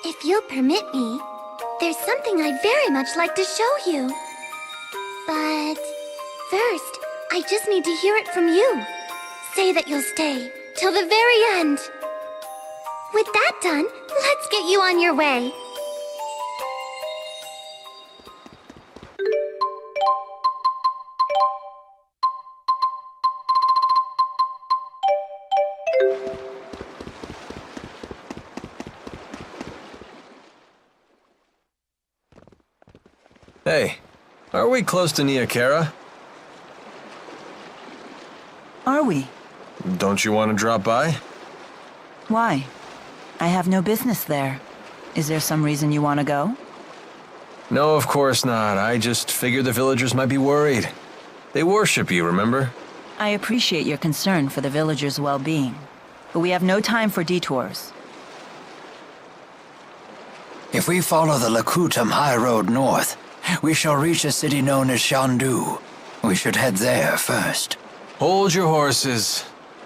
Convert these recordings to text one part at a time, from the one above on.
If you'll permit me, there's something I'd very much like to show you. But first, I just need to hear it from you. Say that you'll stay till the very end. With that done, let's get you on your way. Hey, are we close to Niakara? Are we? Don't you want to drop by? Why? I have no business there. Is there some reason you want to go? No, of course not. I just figured the villagers might be worried. They worship you, remember? I appreciate your concern for the villagers' well-being, but we have no time for detours. If we follow the Lakutam High Road north, we shall reach a city known as Shandu. We should head there first. Hold your horses.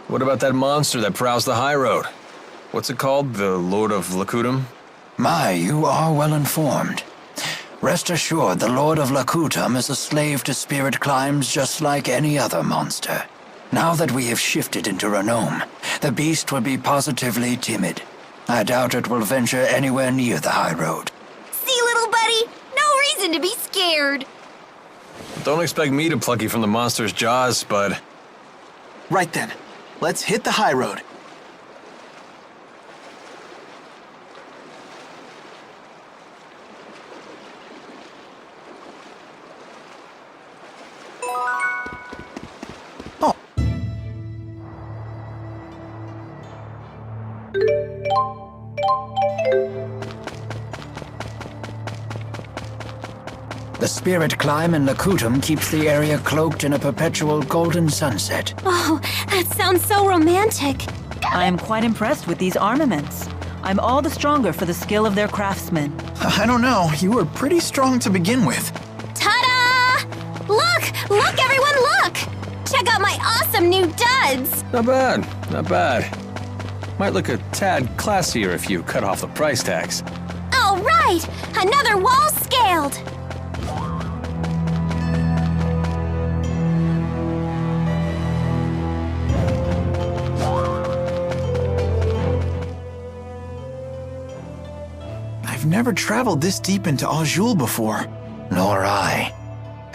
What about that monster that prowls the high road? What's it called? The Lord of Lakutam? My, you are well informed. Rest assured, the Lord of Lakutam is a slave to spirit climbs just like any other monster. Now that we have shifted into Renome, the beast will be positively timid. I doubt it will venture anywhere near the high road. See, little buddy? No reason to be scared. Don't expect me to pluck you from the monster's jaws, bud. Right then. Let's hit the high road. Oh. The spirit climb in Lakutam keeps the area cloaked in a perpetual golden sunset. Oh, that sounds so romantic. I am quite impressed with these armaments. I'm all the stronger for the skill of their craftsmen. I don't know. You were pretty strong to begin with. Ta-da! Look! Look, everyone, look! Check out my awesome new duds! Not bad, not bad. Might look a tad classier if you cut off the price tags. All right! Another wall scaled! I've never traveled this deep into Azul before. Nor I.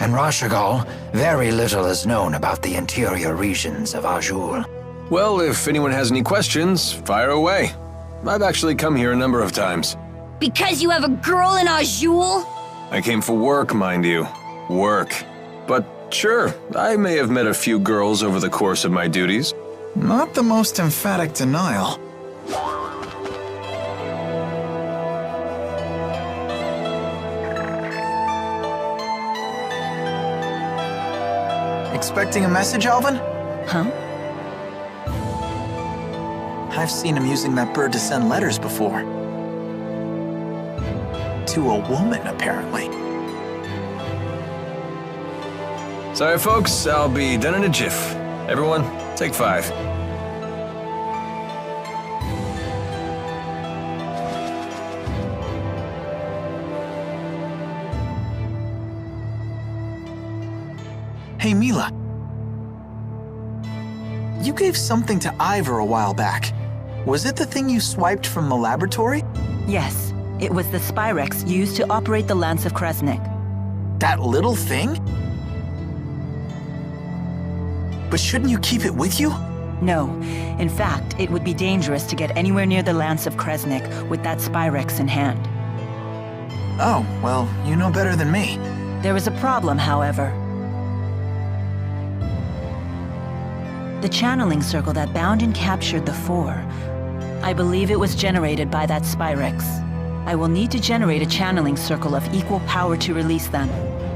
In Rashagal, very little is known about the interior regions of Azul. Well, if anyone has any questions, fire away. I've actually come here a number of times. Because you have a girl in Azul? I came for work, mind you. Work. But sure, I may have met a few girls over the course of my duties. Not the most emphatic denial. Expecting a message, Alvin? Huh? I've seen him using that bird to send letters before. To a woman, apparently. Sorry, folks, I'll be done in a jiff. Everyone, take 5. Hey, Mila. You gave something to Ivor a while back. Was it the thing you swiped from the laboratory? Yes, it was the Spyrex used to operate the Lance of Kresnik. That little thing? But shouldn't you keep it with you? No. In fact, it would be dangerous to get anywhere near the Lance of Kresnik with that Spyrex in hand. Oh, well, you know better than me. There is a problem, however. The channeling circle that bound and captured the Four. I believe it was generated by that Spyrex. I will need to generate a channeling circle of equal power to release them.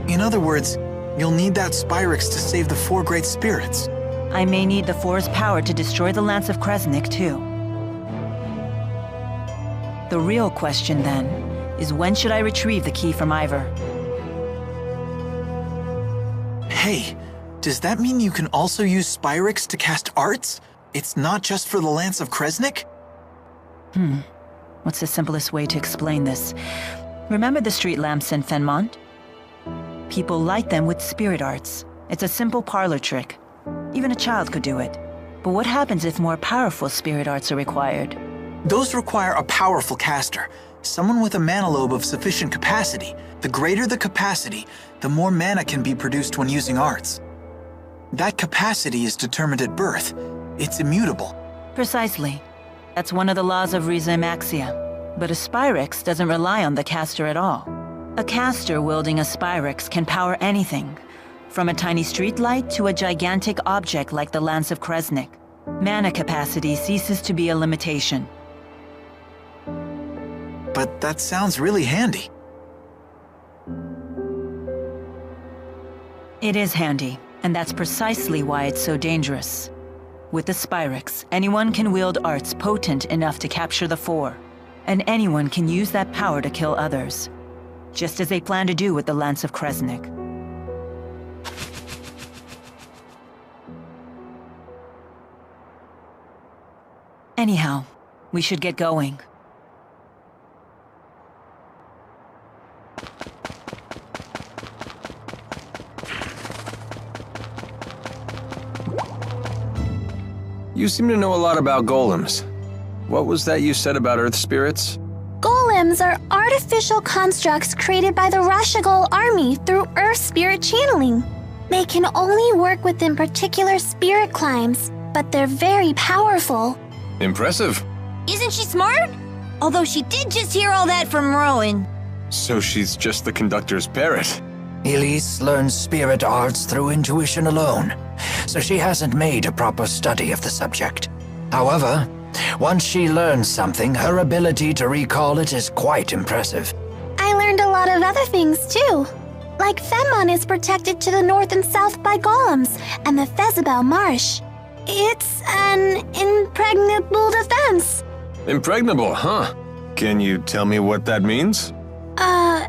In other words, you'll need that Spyrex to save the 4 great spirits. I may need the Four's power to destroy the Lance of Kresnik, too. The real question, then, is when should I retrieve the key from Ivor? Hey, does that mean you can also use Spyrex to cast arts? It's not just for the Lance of Kresnik? What's the simplest way to explain this? Remember the street lamps in Fenmont? People light them with spirit arts. It's a simple parlor trick. Even a child could do it. But what happens if more powerful spirit arts are required? Those require a powerful caster, someone with a mana lobe of sufficient capacity. The greater the capacity, the more mana can be produced when using arts. That capacity is determined at birth. It's immutable. Precisely. That's one of the laws of Riza Maxia. But a Spyrix doesn't rely on the caster at all. A caster wielding a Spyrix can power anything, from a tiny streetlight to a gigantic object like the Lance of Kresnik. Mana capacity ceases to be a limitation. But that sounds really handy. It is handy, and that's precisely why it's so dangerous. With the Spyrix, anyone can wield arts potent enough to capture the Four, and anyone can use that power to kill others, just as they plan to do with the Lance of Kresnik. Anyhow, we should get going. You seem to know a lot about golems. What was that you said about earth spirits? Golems are artificial constructs created by the Rashagol army through Earth spirit channeling. They can only work within particular spirit climes, but they're very powerful. Impressive. Isn't she smart? Although she did just hear all that from Rowan. So she's just the conductor's parrot. Elise learns spirit arts through intuition alone, so she hasn't made a proper study of the subject. However, once she learns something, her ability to recall it is quite impressive. I learned a lot of other things too. Like Fenmon is protected to the north and south by golems, and the Fezabel Marsh. It's an impregnable defense. Impregnable, huh? Can you tell me what that means? Well...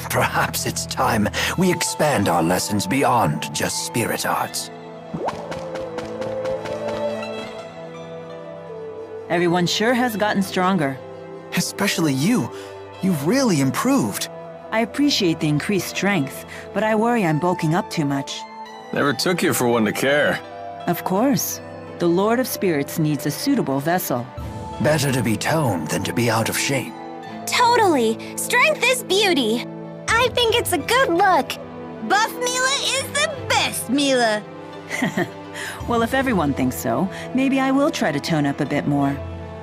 Perhaps it's time we expand our lessons beyond just spirit arts. Everyone sure has gotten stronger. Especially you. You've really improved. I appreciate the increased strength, but I worry I'm bulking up too much. Never took you for one to care. Of course. The Lord of Spirits needs a suitable vessel. Better to be toned than to be out of shape. Totally. Strength is beauty. I think it's a good look. Buff Mila is the best Mila. Well, if everyone thinks so, maybe I will try to tone up a bit more.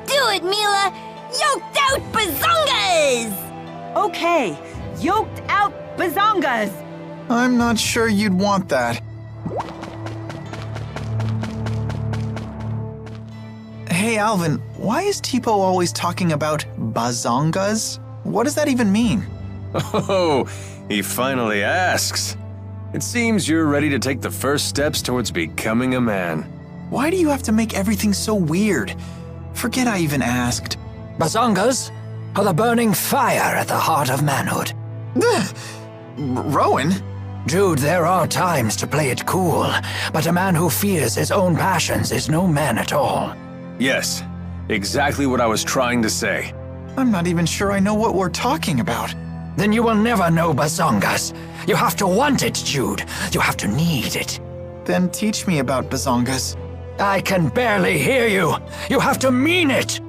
Do it, Mila! Yoked out bazongas! Okay, yoked out bazongas! I'm not sure you'd want that. Hey, Alvin, why is Tipo always talking about bazongas? What does that even mean? Oh, he finally asks. It seems you're ready to take the first steps towards becoming a man. Why do you have to make everything so weird? Forget I even asked. Bazongas are the burning fire at the heart of manhood. Rowan? Jude, there are times to play it cool, but a man who fears his own passions is no man at all. Yes, exactly what I was trying to say. I'm not even sure I know what we're talking about. Then you will never know bazongas. You have to want it, Jude. You have to need it. Then teach me about bazongas. I can barely hear you. You have to mean it.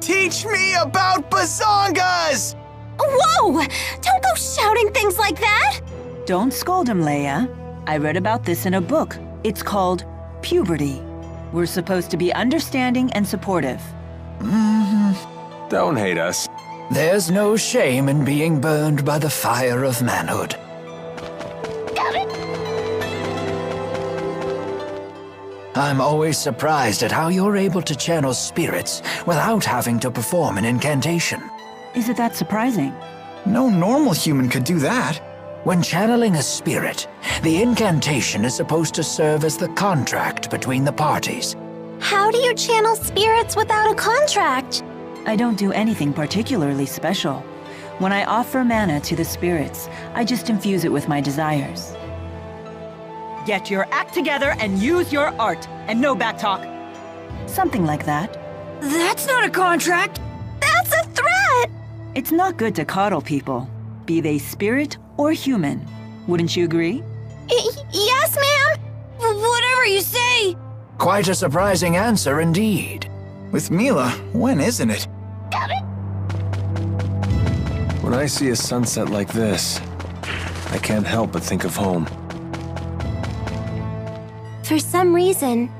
Teach me about bazongas! Whoa! Don't go shouting things like that! Don't scold him, Leia. I read about this in a book. It's called Puberty. We're supposed to be understanding and supportive. Don't hate us. There's no shame in being burned by the fire of manhood. Got it? I'm always surprised at how you're able to channel spirits without having to perform an incantation. Is it that surprising? No normal human could do that. When channeling a spirit, the incantation is supposed to serve as the contract between the parties. How do you channel spirits without a contract? I don't do anything particularly special. When I offer mana to the spirits, I just infuse it with my desires. Get your act together and use your art, and no backtalk. Something like that. That's not a contract. That's a threat! It's not good to coddle people, be they spirit or human. Wouldn't you agree? Yes, ma'am! Whatever you say. Quite a surprising answer indeed. With Mila, when isn't it? When I see a sunset like this, I can't help but think of home. For some reason,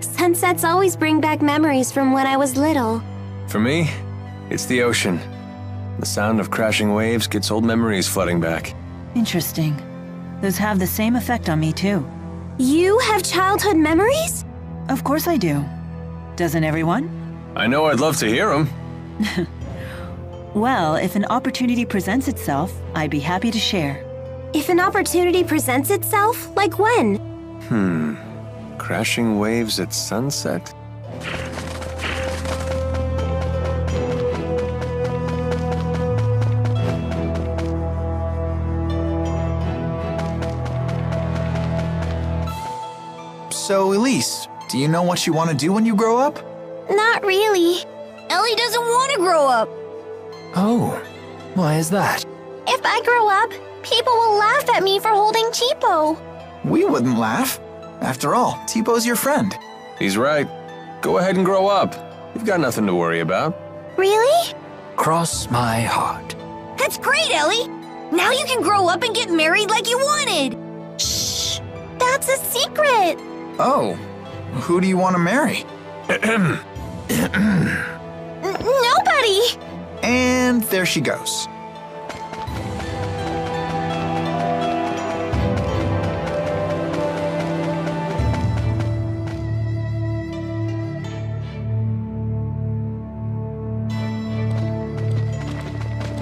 sunsets always bring back memories from when I was little. For me, it's the ocean. The sound of crashing waves gets old memories flooding back. Interesting. Those have the same effect on me too. You have childhood memories? Of course I do. Doesn't everyone? I know I'd love to hear them. Well, if an opportunity presents itself, I'd be happy to share. If an opportunity presents itself, like when? Crashing waves at sunset. So, Elise, do you know what you want to do when you grow up? Not really. Ellie doesn't want to grow up. Oh, why is that? If I grow up, people will laugh at me for holding Cheapo. We wouldn't laugh. After all, Teepo's your friend. He's right. Go ahead and grow up. You've got nothing to worry about. Really? Cross my heart. That's great, Ellie. Now you can grow up and get married like you wanted. Shh! That's a secret! Oh, who do you want to marry? Nobody! And there she goes.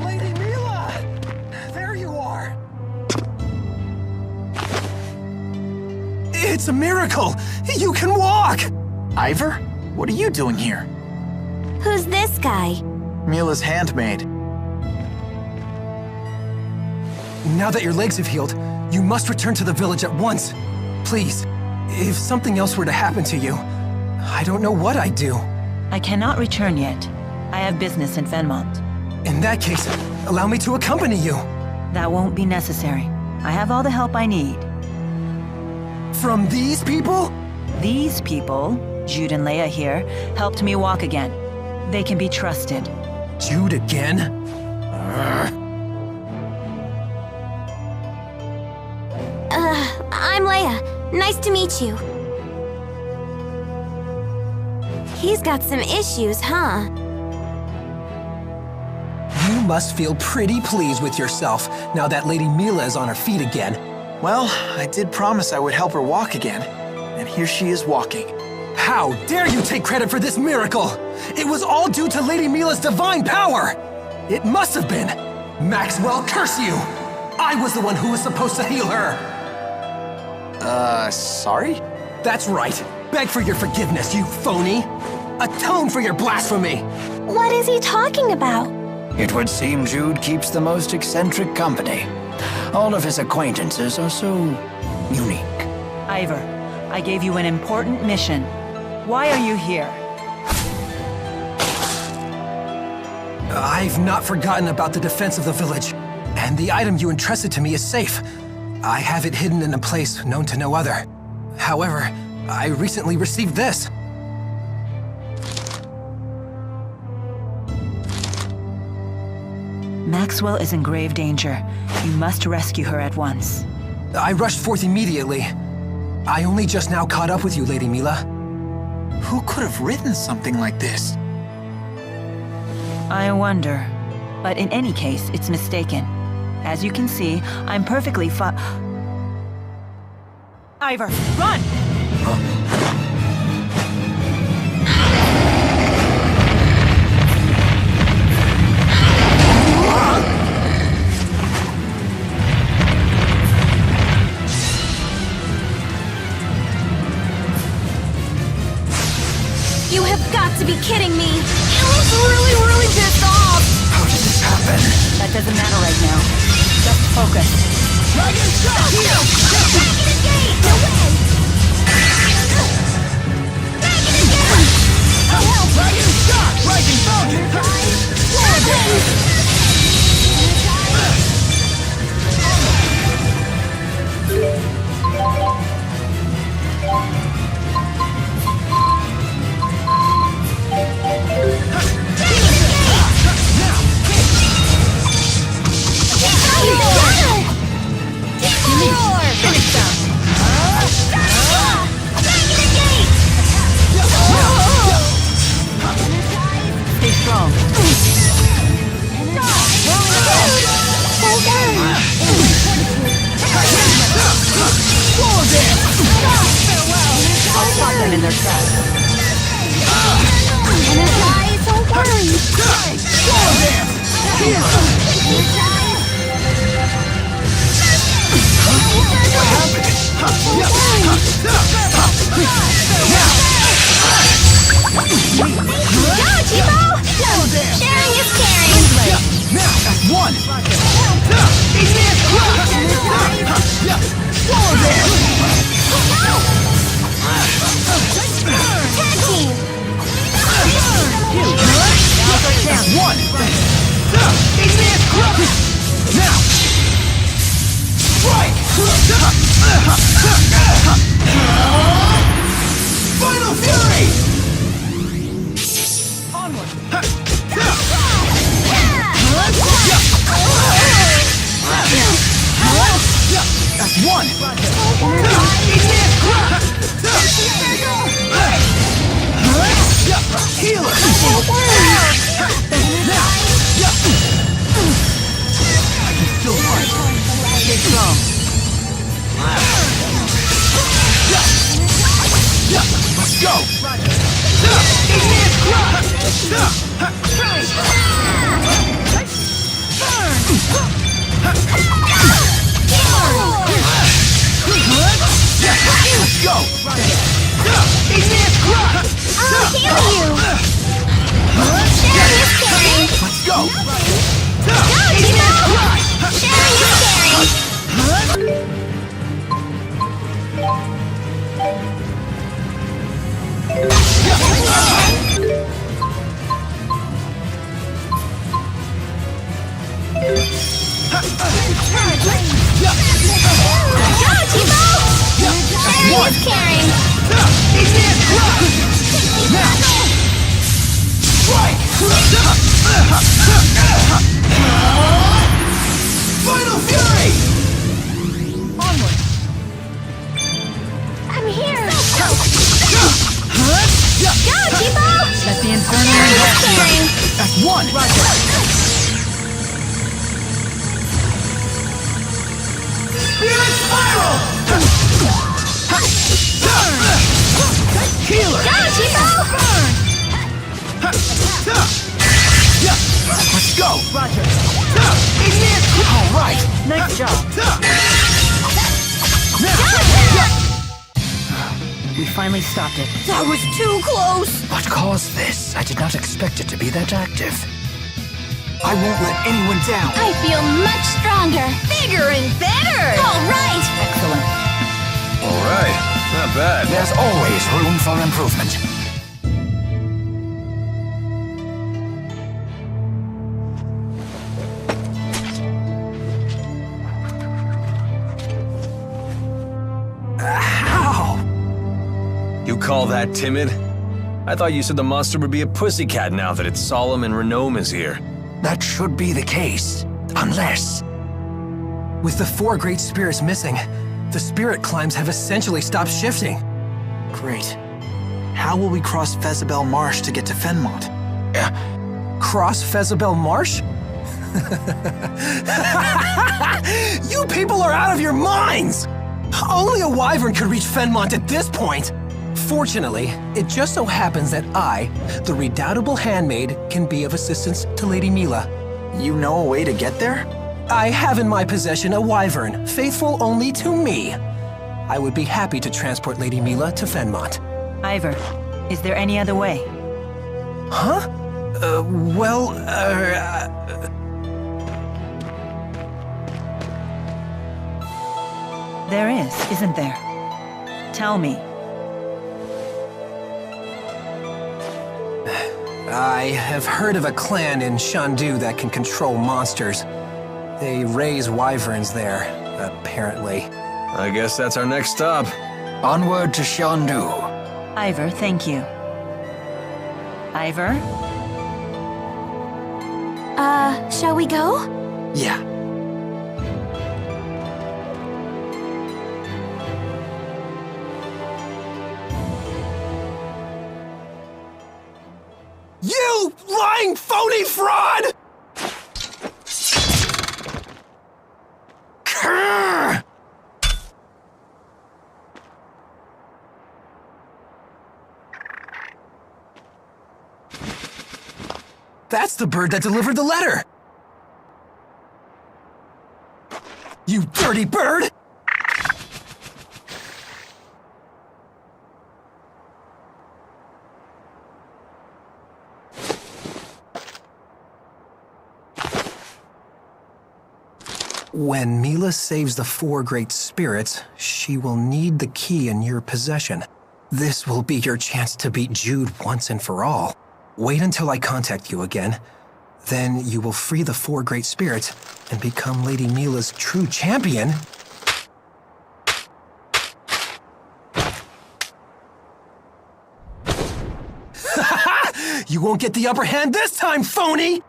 Lady Mila! There you are! It's a miracle! You can walk! Ivor, what are you doing here? Who's this guy? Mila's handmaid. Now that your legs have healed, you must return to the village at once. Please, if something else were to happen to you, I don't know what I'd do. I cannot return yet. I have business in Fenmont. In that case, allow me to accompany you. That won't be necessary. I have all the help I need. From these people? These people, Jude and Leia here, helped me walk again. They can be trusted. Jude again? I'm Leia. Nice to meet you. He's got some issues, huh? You must feel pretty pleased with yourself now that Lady Mila is on her feet again. Well, I did promise I would help her walk again. And here she is walking. How dare you take credit for this miracle? It was all due to Lady Mila's divine power! It must have been! Maxwell, curse you! I was the one who was supposed to heal her! Sorry? That's right. Beg for your forgiveness, you phony! Atone for your blasphemy! What is he talking about? It would seem Jude keeps the most eccentric company. All of his acquaintances are so unique. Ivor, I gave you an important mission. Why are you here? I've not forgotten about the defense of the village, and the item you entrusted to me is safe. I have it hidden in a place known to no other. However, I recently received this. Maxwell is in grave danger. You must rescue her at once. I rushed forth immediately. I only just now caught up with you, Lady Mila. Who could have written something like this? I wonder. But in any case, it's mistaken. As you can see, I'm perfectly Ivor, run! You have got to be kidding me! Ellie's really pissed off! How did this happen? That doesn't matter right now. Just focus. Dragon shot! Back in the gate! No way! Back in the gate! Final Fury! That's one! Healer! I can still fight. Take some. Let's go! Let's go! I'll heal you! Sharing is caring! Let's go! Go, Timo! Sharing is caring! Go, Timo! Sharing is caring! Final Fury! Onward! I'm here! Go, Timo! Let the Inferno Sharing is rest you. caring! That's one! Spirit Spiral! Healer! Go, Timo! Let's go! Roger. All right! Nice job. We finally stopped it. That was too close! What caused this? I did not expect it to be that active. I won't let anyone down. I feel much stronger! Bigger and better! All right! Excellent. All right, not bad. There's always room for improvement. You call that timid? I thought you said the monster would be a pussycat now that its solemn and Renome is here. That should be the case. Unless... With the 4 great spirits missing, the spirit climbs have essentially stopped shifting. Great. How will we cross Fezabel Marsh to get to Fenmont? Cross Fezabel Marsh? You people are out of your minds! Only a wyvern could reach Fenmont at this point! Fortunately, it just so happens that I, the redoubtable handmaid, can be of assistance to Lady Mila. You know a way to get there? I have in my possession a wyvern, faithful only to me. I would be happy to transport Lady Mila to Fenmont. Ivor, is there any other way? Huh? There is, isn't there? Tell me. I have heard of a clan in Shandu that can control monsters. They raise wyverns there, apparently. I guess that's our next stop. Onward to Shandu. Ivor, thank you. Ivor? Shall we go? Yeah. You lying phony fraud! Grr! That's the bird that delivered the letter! You dirty bird! When Mila saves the 4 great spirits, she will need the key in your possession. This will be your chance to beat Jude once and for all. Wait until I contact you again. Then you will free the 4 great spirits and become Lady Mila's true champion. You won't get the upper hand this time, phony!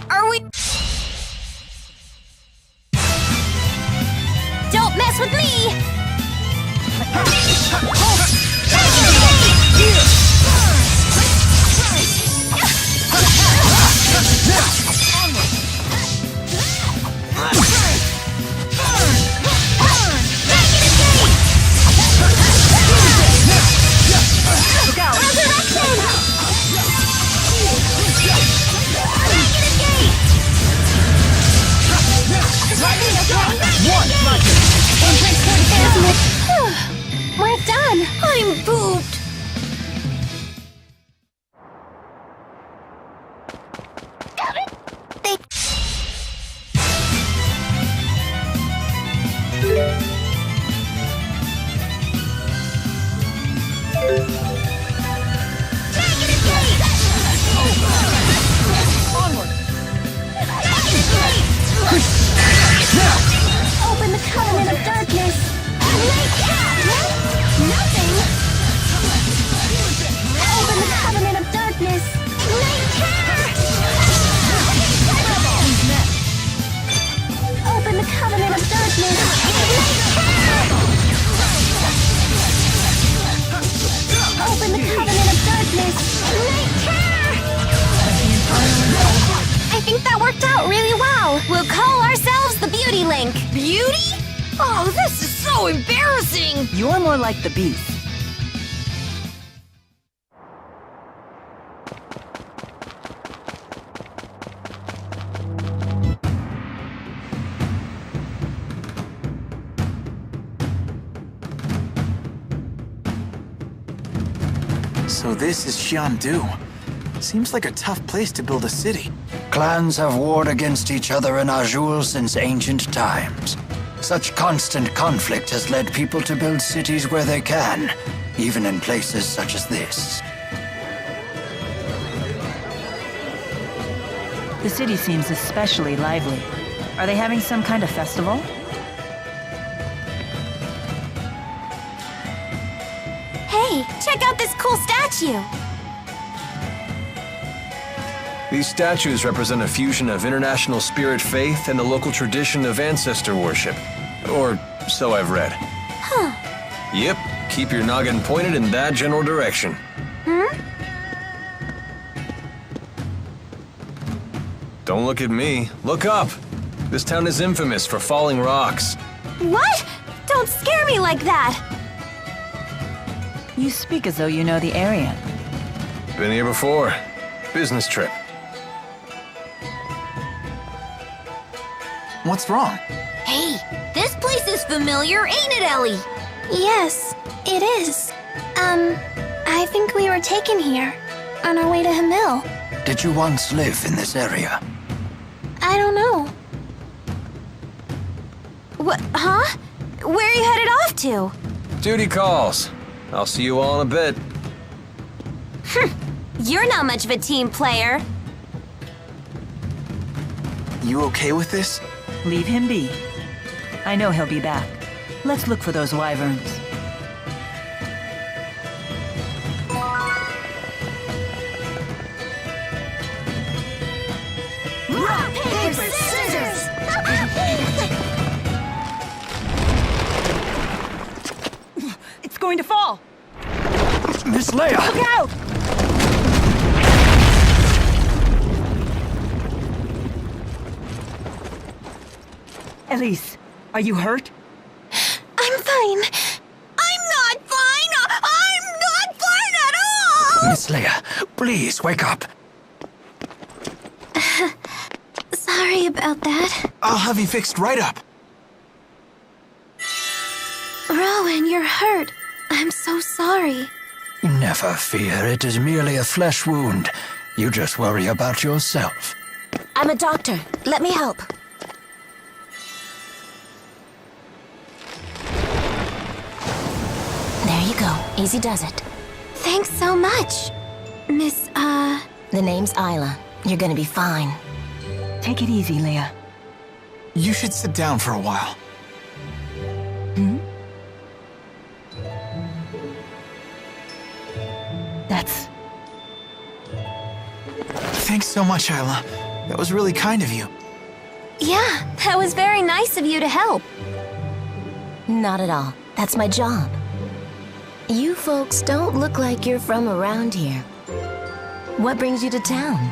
Are we... Don't mess with me! We're done. I'm pooped. Open the covenant of darkness. Nothing. Open the covenant of darkness. Open the covenant of darkness. Open the covenant of darkness. I think that worked out really well. We'll call ourselves the Beauty Link. Beauty? Oh, this is so embarrassing. You're more like the beast. So this is Ch.10. Seems like a tough place to build a city. Clans have warred against each other in Azul since ancient times. Such constant conflict has led people to build cities where they can, even in places such as this. The city seems especially lively. Are they having some kind of festival? Hey, check out this cool statue. These statues represent a fusion of international spirit faith and the local tradition of ancestor worship. Or so I've read. Huh. Yep, keep your noggin pointed in that general direction. Don't look at me. Look up. This town is infamous for falling rocks. What? Don't scare me like that. You speak as though you know the area. Been here before. Business trip. What's wrong? Hey, this place is familiar, ain't it, Ellie? Yes, it is. I think we were taken here, on our way to Hamil. Did you once live in this area? I don't know. What? Huh? Where are you headed off to? Duty calls. I'll see you all in a bit. You're not much of a team player. You okay with this? Leave him be. I know he'll be back. Let's look for those wyverns. Rock, paper, scissors! It's going to fall! Miss Leia! Look out! Elise, are you hurt? I'm fine. I'm not fine! I'm not fine at all! Miss Leia, please wake up. Sorry about that. I'll have you fixed right up. Rowan, you're hurt. I'm so sorry. Never fear, it is merely a flesh wound. You just worry about yourself. I'm a doctor. Let me help. There you go. Easy does it. Thanks so much, Miss, The name's Isla. You're gonna be fine. Take it easy, Leia. You should sit down for a while. That's... Thanks so much, Isla. That was really kind of you. Yeah, that was very nice of you to help. Not at all. That's my job. You folks don't look like you're from around here. What brings you to town?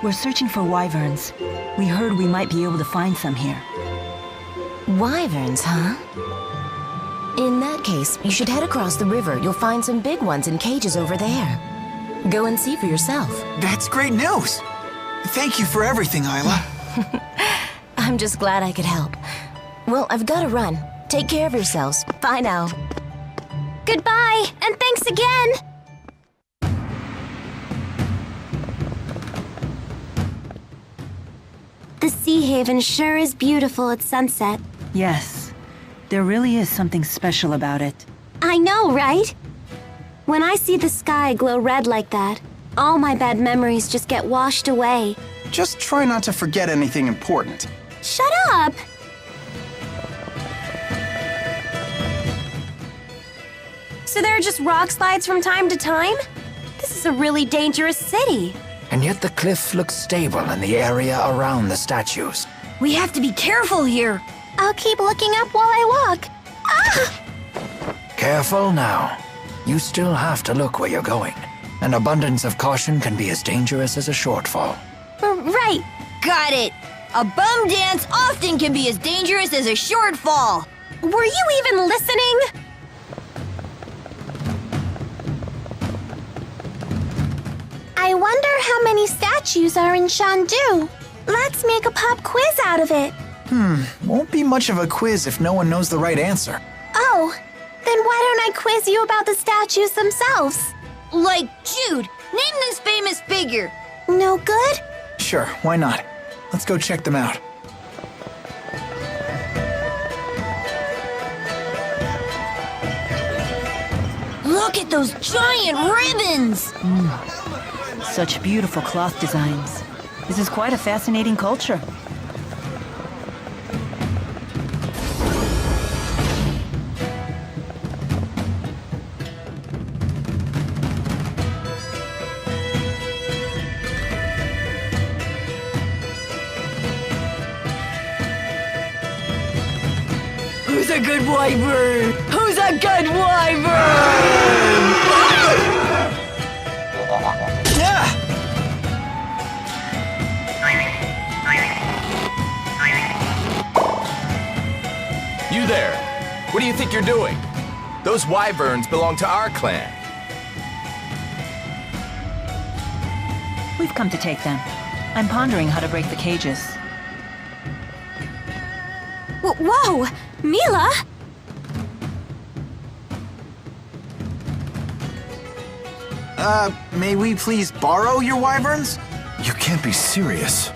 We're searching for wyverns. We heard we might be able to find some here. Wyverns, huh? In that case, you should head across the river. You'll find some big ones in cages over there. Go and see for yourself. That's great news. Thank you for everything, Isla. I'm just glad I could help. Well, I've got to run. Take care of yourselves. Bye now. Goodbye, and thanks again! The Sea Haven sure is beautiful at sunset. Yes, there really is something special about it. I know, right? When I see the sky glow red like that, all my bad memories just get washed away. Just try not to forget anything important. Shut up! So there are just rock slides from time to time? This is a really dangerous city. And yet the cliff looks stable in the area around the statues. We have to be careful here. I'll keep looking up while I walk. Ah! Careful now. You still have to look where you're going. An abundance of caution can be as dangerous as a shortfall. Right. Got it. A bum dance often can be as dangerous as a shortfall. Were you even listening? I wonder how many statues are in Shandu. Let's make a pop quiz out of it. Won't be much of a quiz if no one knows the right answer. Oh, then why don't I quiz you about the statues themselves? Like Jude, name this famous figure. No good? Sure, why not? Let's go check them out. Look at those giant ribbons! Such beautiful cloth designs. This is quite a fascinating culture. Who's a good wyvern? Who's a good wyvern? Yeah! You there! What do you think you're doing? Those wyverns belong to our clan. We've come to take them. I'm pondering how to break the cages. Whoa! Mila? May we please borrow your wyverns? You can't be serious.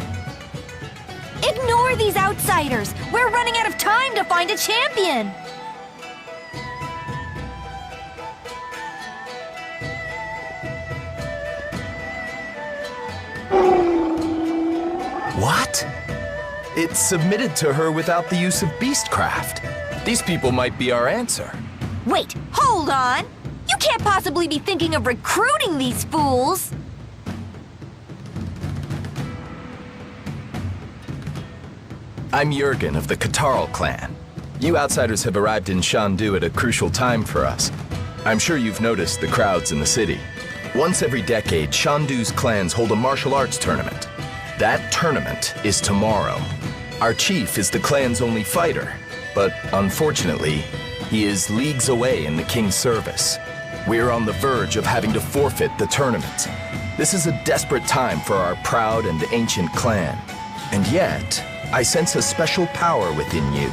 Ignore these outsiders. We're running out of time to find a champion. What? It's submitted to her without the use of beastcraft. These people might be our answer. Wait, hold on. You can't possibly be thinking of recruiting these fools. I'm Jurgen of the Katarl clan. You outsiders have arrived in Shandu at a crucial time for us. I'm sure you've noticed the crowds in the city. Once every decade, Shandu's clans hold a martial arts tournament. That tournament is tomorrow. Our chief is the clan's only fighter, but unfortunately, he is leagues away in the king's service. We're on the verge of having to forfeit the tournament. This is a desperate time for our proud and ancient clan. And yet, I sense a special power within you.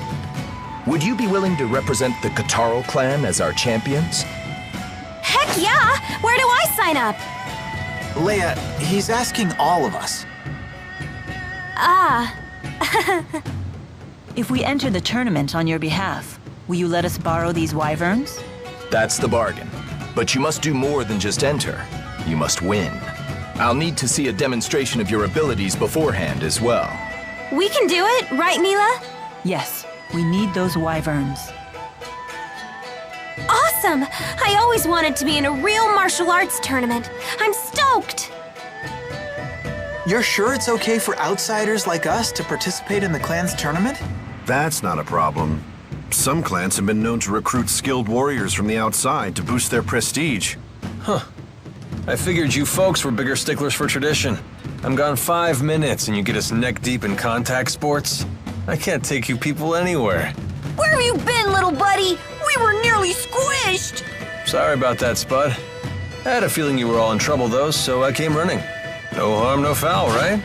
Would you be willing to represent the Katarl clan as our champions? Heck yeah! Where do I sign up? Leia, he's asking all of us. Ah. If we enter the tournament on your behalf, will you let us borrow these wyverns? That's the bargain. But you must do more than just enter. You must win. I'll need to see a demonstration of your abilities beforehand as well. We can do it, right, Mila? Yes, we need those wyverns. Awesome! awesome! I always wanted to be in a real martial arts tournament. I'm stoked! You're sure it's okay for outsiders like us to participate in the clan's tournament? That's not a problem. Some clans have been known to recruit skilled warriors from the outside to boost their prestige. Huh. I figured you folks were bigger sticklers for tradition. I'm gone 5 minutes and you get us neck-deep in contact sports? I can't take you people anywhere. Where have you been, little buddy? We were nearly squished! Sorry about that, Spud. I had a feeling you were all in trouble, though, so I came running. No harm, no foul, right?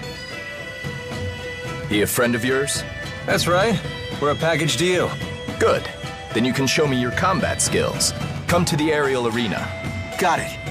He a friend of yours? That's right. We're a package deal. Good. Then you can show me your combat skills. Come to the aerial arena. Got it.